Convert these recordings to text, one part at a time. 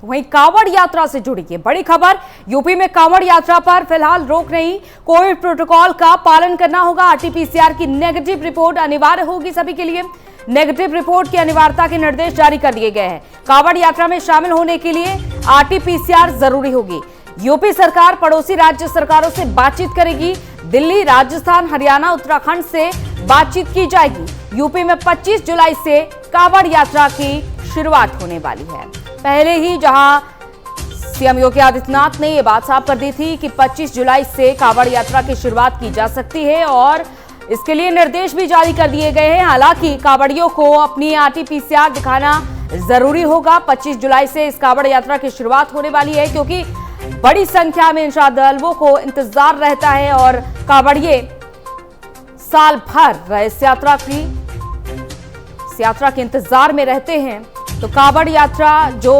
वहीं कांवड़ यात्रा से जुड़ी ये बड़ी खबर। यूपी में कांवड़ यात्रा पर फिलहाल रोक नहीं, कोविड प्रोटोकॉल का पालन करना होगा। आरटीपीसीआर की नेगेटिव रिपोर्ट अनिवार्य होगी सभी के लिए। नेगेटिव रिपोर्ट की अनिवार्यता के निर्देश जारी कर दिए गए हैं। कांवड़ यात्रा में शामिल होने के लिए आरटीपीसीआर जरूरी होगी। यूपी सरकार पड़ोसी राज्य सरकारों से बातचीत करेगी। दिल्ली, राजस्थान, हरियाणा, उत्तराखंड से बातचीत की जाएगी। यूपी में 25 जुलाई से कांवड़ यात्रा की शुरुआत होने वाली है। पहले ही जहां सीएम योगी आदित्यनाथ ने यह बात साफ कर दी थी कि 25 जुलाई से कांवड़ यात्रा की शुरुआत की जा सकती है और इसके लिए निर्देश भी जारी कर दिए गए हैं। हालांकि कांवड़ियों को अपनी आरटीपीसीआर दिखाना जरूरी होगा। 25 जुलाई से इस कांवड़ यात्रा की शुरुआत होने वाली है, क्योंकि बड़ी संख्या में श्रद्धालुओं को इंतजार रहता है और कांवड़िए साल भर इस यात्रा के इंतजार में रहते हैं। तो कांवड़ यात्रा जो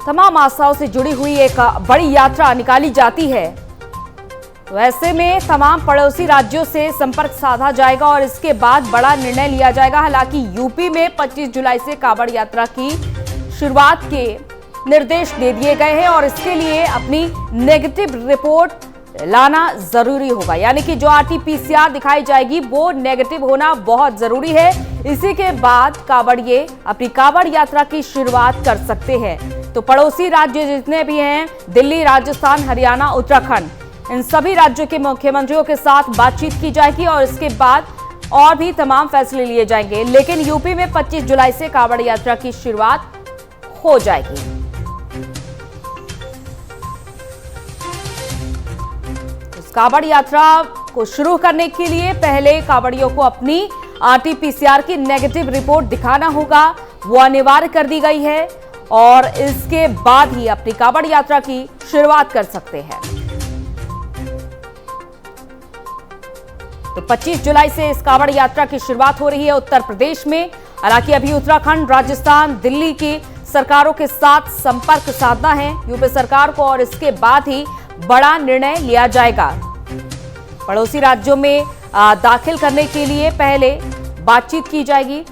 तमाम आस्थाओं से जुड़ी हुई एक बड़ी यात्रा निकाली जाती है, तो ऐसे में तमाम पड़ोसी राज्यों से संपर्क साधा जाएगा और इसके बाद बड़ा निर्णय लिया जाएगा। हालांकि यूपी में 25 जुलाई से कांवड़ यात्रा की शुरुआत के निर्देश दे दिए गए हैं और इसके लिए अपनी नेगेटिव रिपोर्ट लाना जरूरी होगा। यानी कि जो आरटीपीसीआर दिखाई जाएगी वो नेगेटिव होना बहुत जरूरी है। इसी के बाद कांवड़िए अपनी कांवड़ यात्रा की शुरुआत कर सकते हैं। तो पड़ोसी राज्य जितने भी हैं, दिल्ली, राजस्थान, हरियाणा, उत्तराखंड, इन सभी राज्यों के मुख्यमंत्रियों के साथ बातचीत की जाएगी और इसके बाद और भी तमाम फैसले लिए जाएंगे। लेकिन यूपी में 25 जुलाई से कांवड़ यात्रा की शुरुआत हो जाएगी। कांवड़ यात्रा को शुरू करने के लिए पहले कांवड़ियों को अपनी आरटीपीसीआर की नेगेटिव रिपोर्ट दिखाना होगा, वो अनिवार्य कर दी गई है और इसके बाद ही अपनी कांवड़ यात्रा की शुरुआत कर सकते हैं। तो 25 जुलाई से इस कांवड़ यात्रा की शुरुआत हो रही है उत्तर प्रदेश में। हालांकि अभी उत्तराखंड, राजस्थान, दिल्ली की सरकारों के साथ संपर्क साधना है यूपी सरकार को और इसके बाद ही बड़ा निर्णय लिया जाएगा। पड़ोसी राज्यों में दाखिल करने के लिए पहले बातचीत की जाएगी।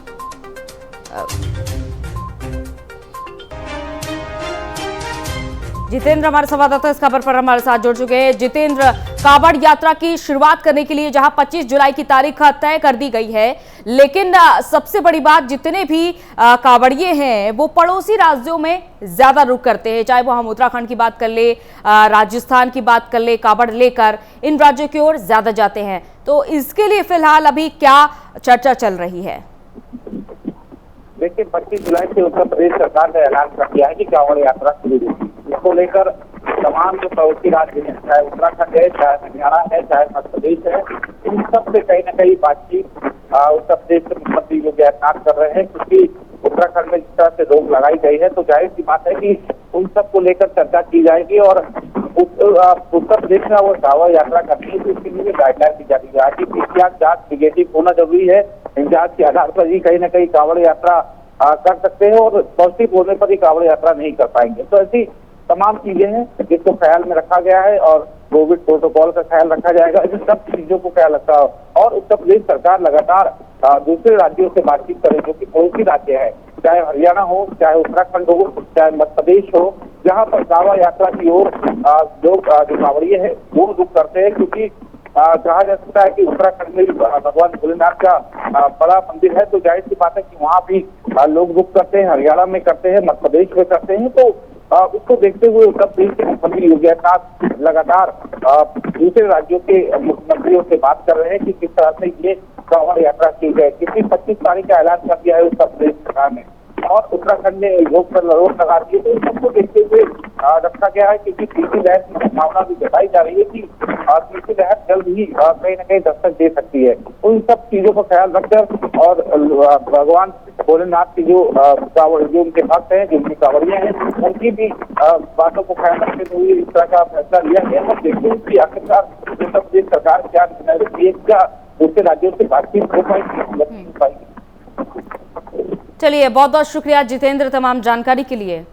जितेंद्र हमारे संवाददाता इस खबर पर हमारे साथ जुड़ चुके हैं। जितेंद्र, कांवड़ यात्रा की शुरुआत करने के लिए जहां 25 जुलाई की तारीख तय कर दी गई है, लेकिन सबसे बड़ी बात, जितने भी कांवड़िए हैं वो पड़ोसी राज्यों में ज्यादा रुख करते हैं। चाहे वो हम उत्तराखंड की बात कर ले, राजस्थान की बात कर ले, कांवड़ लेकर इन राज्यों की ओर ज्यादा जाते हैं। तो इसके लिए फिलहाल अभी क्या चर्चा चल रही है? देखिए, 25 जुलाई से उत्तर प्रदेश सरकार ने ऐलान कर दिया है कि कांवड़ यात्रा शुरू होगी। इसको लेकर तमाम जो पड़ोसी राज्य हैं, चाहे उत्तराखंड है, चाहे हरियाणा है, चाहे मध्य प्रदेश है, इन सब से कहीं न कहीं बातचीत उत्तर प्रदेश के मुख्यमंत्री योगी आदित्यनाथ कर रहे हैं। क्योंकि उत्तराखंड में जिस तरह से रोक लगाई गई है, तो जाहिर सी बात है कि उन सब को लेकर चर्चा की जाएगी और उत्तर प्रदेश में वो कांवड़ यात्रा करनी है तो इसके लिए गाइडलाइन दी जाती है। आरटीपीसीआर जांच निगेटिव होना जरूरी है। इन जांच के आधार पर ही कहीं न कहीं कांवड़ यात्रा कर सकते हैं और पॉजिटिव होने पर ही कांवड़ यात्रा नहीं कर पाएंगे। तो ऐसी तमाम चीजें हैं जिसको ख्याल में रखा गया है और कोविड प्रोटोकॉल का ख्याल रखा जाएगा। इन सब चीजों को ख्याल रखा और उत्तर प्रदेश सरकार लगातार दूसरे राज्यों से बातचीत करे जो कि पड़ोसी राज्य है, चाहे हरियाणा हो, चाहे उत्तराखंड हो, चाहे मध्य प्रदेश हो, जहाँ पर कांवड़ यात्रा की ओर लोग जो कांवड़िए हैं वो रुख करते हैं। क्योंकि कहा जा सकता है कि उत्तराखंड में भगवान भोलेनाथ का बड़ा मंदिर है, तो जाहिर सी बात है कि वहाँ भी लोग रुख करते हैं, हरियाणा में करते हैं, मध्य प्रदेश में करते हैं। तो उसको देखते हुए उत्तर प्रदेश के मुख्यमंत्री योगी आदित्यनाथ लगातार दूसरे राज्यों के मुख्यमंत्रियों से बात कर रहे हैं कि किस तरह से ये कांवड़ यात्रा की जाए। क्योंकि 25 तारीख का ऐलान कर दिया है उत्तर प्रदेश सरकार ने और उत्तराखंड ने रोक लगा दी है। तो इन सबको देखते हुए रखा गया है, क्योंकि तीसरी लहर की संभावना भी जताई जा रही है कि तीसरी लहर जल्द ही कहीं न कहीं दस्तक दे सकती है। उन सब चीजों का ख्याल रखकर और भगवान भोलेनाथ की जो उनके भक्त हैं, जो उनकी कांवड़ियां हैं, उनकी भी बातों को ख्याल रखते हुए इस तरह का फैसला लिया गया। हम देखते हैं कि आखिरकार उत्तर प्रदेश सरकार क्या निर्णय लेती है, क्या दूसरे राज्यों से बातचीत हो पाएगी। चलिए, बहुत बहुत शुक्रिया जितेंद्र तमाम जानकारी के लिए।